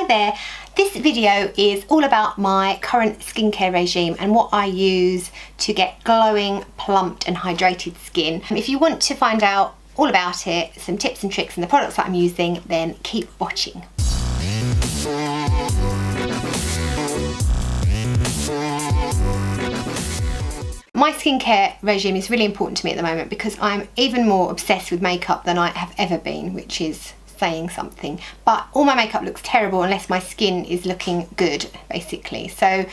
there, this video is all about my current skincare regime and what I use to get glowing, plumped and hydrated skin. If you want to find out all about it, some tips and tricks and the products that I'm using, then keep watching. My skincare regime is really important to me at the moment because I'm even more obsessed with makeup than I have ever been, which is saying something. But all my makeup looks terrible unless my skin is looking good, basically. So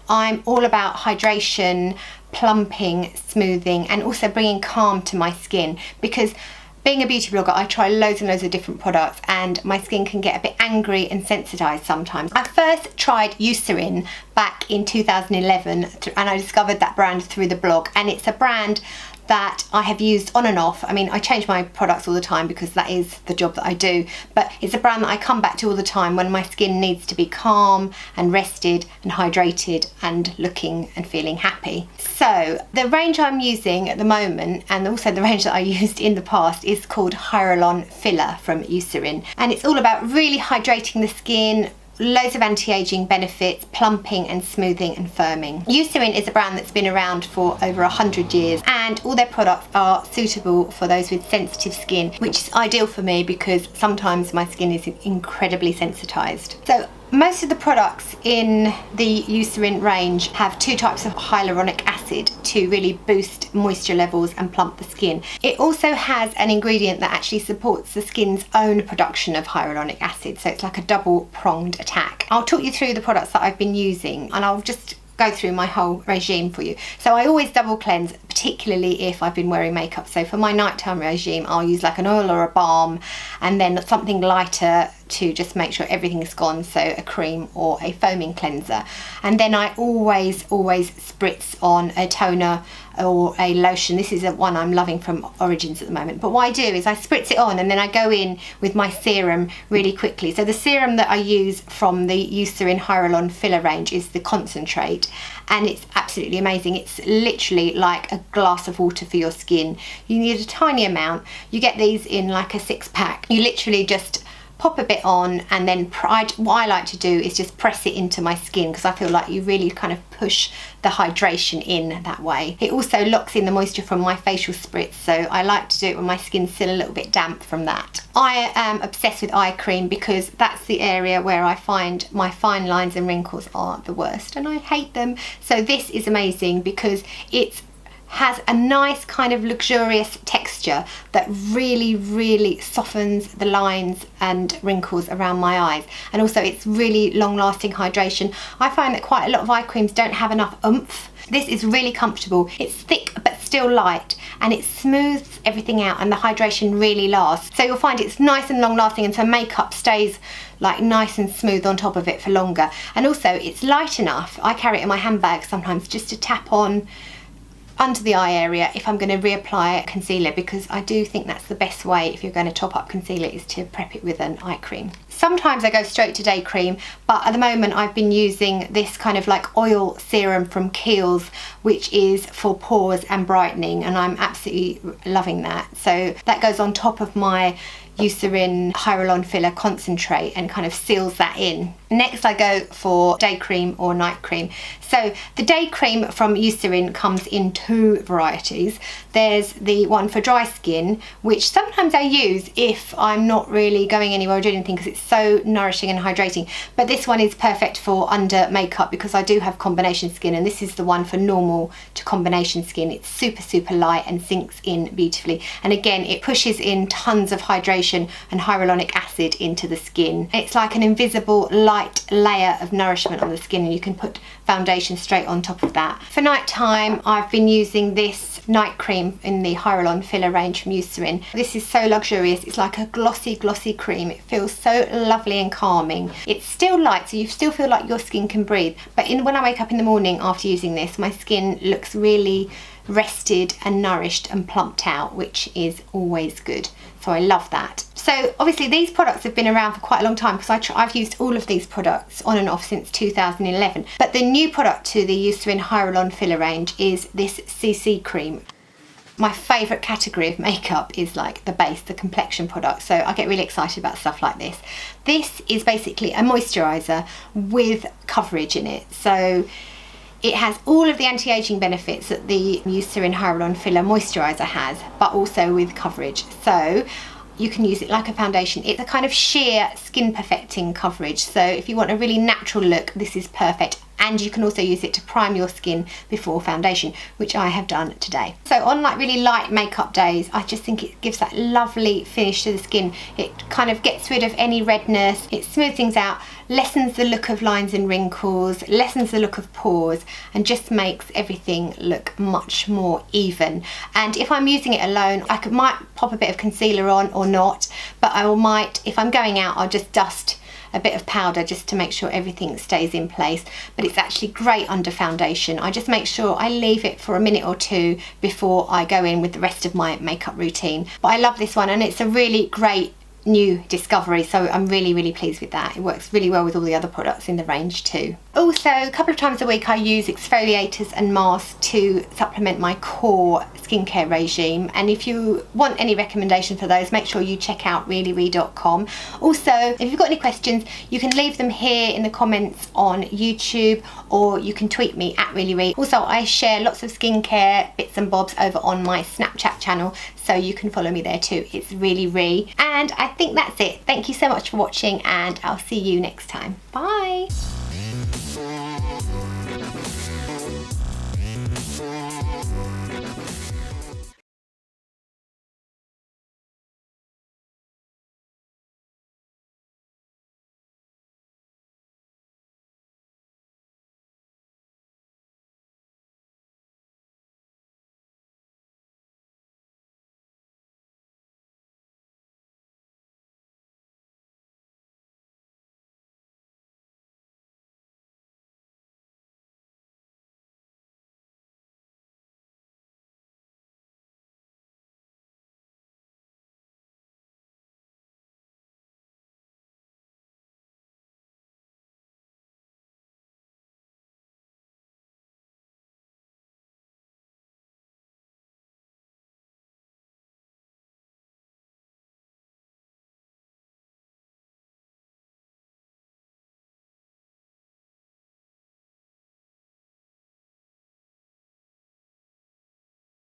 I'm all about hydration, plumping, smoothing, and also bringing calm to my skin, because being a beauty blogger, I try loads and loads of different products and my skin can get a bit angry and sensitized sometimes. I first tried Eucerin back in 2011 and I discovered that brand through the blog, and it's a brand that I have used on and off. I mean, I change my products all the time because that is the job that I do, but it's a brand that I come back to all the time when my skin needs to be calm and rested and hydrated and looking and feeling happy. So the range I'm using at the moment, and also the range that I used in the past, is called Hyaluron-Filler from Eucerin, and it's all about really hydrating the skin, loads of anti-aging benefits, plumping and smoothing and firming. Eucerin is a brand that's been around for over 100 years and all their products are suitable for those with sensitive skin, which is ideal for me because sometimes my skin is incredibly sensitized. So most of the products in the Eucerin range have two types of hyaluronic acid to really boost moisture levels and plump the skin. It also has an ingredient that actually supports the skin's own production of hyaluronic acid, so it's like a double-pronged attack. I'll talk you through the products that I've been using and I'll just go through my whole regime for you. So I always double cleanse, particularly if I've been wearing makeup. So for my nighttime regime, I'll use like an oil or a balm and then something lighter to just make sure everything is gone, so a cream or a foaming cleanser. And then I always spritz on a toner or a lotion. This is one I'm loving from Origins at the moment. But what I do is I spritz it on and then I go in with my serum really quickly. So the serum that I use from the Eucerin Hyaluron-Filler range is the concentrate, and it's absolutely amazing. It's literally like a glass of water for your skin. You need a tiny amount. You get these in like a 6-pack. You literally just pop a bit on, and then what I like to do is just press it into my skin because I feel like you really kind of push the hydration in that way. It also locks in the moisture from my facial spritz, so I like to do it when my skin's still a little bit damp from that. I am obsessed with eye cream because that's the area where I find my fine lines and wrinkles are the worst and I hate them. So this is amazing because it has a nice kind of luxurious texture that really softens the lines and wrinkles around my eyes, and also it's really long-lasting hydration. I find that quite a lot of eye creams don't have enough oomph. This is really comfortable. It's thick but still light, and it smooths everything out and the hydration really lasts. So you'll find it's nice and long-lasting, and so makeup stays like nice and smooth on top of it for longer. And also it's light enough. I carry it in my handbag sometimes just to tap on under the eye area if I'm going to reapply concealer, because I do think that's the best way if you're going to top up concealer, is to prep it with an eye cream. Sometimes I go straight to day cream, but at the moment I've been using this kind of like oil serum from Kiehl's, which is for pores and brightening, and I'm absolutely loving that. So that goes on top of my Eucerin Hyaluron-Filler concentrate and kind of seals that in. Next I go for day cream or night cream. So the day cream from Eucerin comes in two varieties. There's the one for dry skin, which sometimes I use if I'm not really going anywhere or doing anything because it's so nourishing and hydrating. But this one is perfect for under makeup because I do have combination skin, and this is the one for normal to combination skin. It's super light and sinks in beautifully. And again, it pushes in tons of hydration and hyaluronic acid into the skin. It's like an invisible light layer of nourishment on the skin, and you can put foundation straight on top of that. For night time, I've been using this night cream in the Hyaluron-Filler range from Eucerin. This is so luxurious. It's like a glossy cream. It feels so lovely and calming. It's still light, so you still feel like your skin can breathe, but when I wake up in the morning after using this, my skin looks really rested and nourished and plumped out, which is always good. So I love that. So obviously these products have been around for quite a long time because I've used all of these products on and off since 2011. But the new product to the Eucerin Hyaluron-Filler range is this CC Cream. my favourite category of makeup is like the base, the complexion products, so I get really excited about stuff like this. This is basically a moisturiser with coverage in it, so it has all of the anti-aging benefits that the Eucerin Hyaluron-Filler moisturiser has, but also with coverage. So you can use it like a foundation. It's a kind of sheer skin perfecting coverage, so if you want a really natural look, this is perfect. And you can also use it to prime your skin before foundation, which I have done today. So on like really light makeup days, I just think it gives that lovely finish to the skin. It kind of gets rid of any redness, it smooths things out, lessens the look of lines and wrinkles, lessens the look of pores, and just makes everything look much more even. And if I'm using it alone, might pop a bit of concealer on or not, but I might, if I'm going out, I'll just dust a bit of powder just to make sure everything stays in place. But it's actually great under foundation. I just make sure I leave it for a minute or two before I go in with the rest of my makeup routine. But I love this one, and it's a really great new discovery, so I'm really pleased with that. It works really well with all the other products in the range too. Also, a couple of times a week I use exfoliators and masks to supplement my core skincare regime, and if you want any recommendation for those, make sure you check out ReallyRee.com. Also, if you've got any questions, you can leave them here in the comments on YouTube, or you can tweet me at ReallyRee. Also, I share lots of skincare bits and bobs over on my Snapchat channel, so you can follow me there too. It's ReallyRee. And I think that's it. Thank you so much for watching, and I'll see you next time. Bye.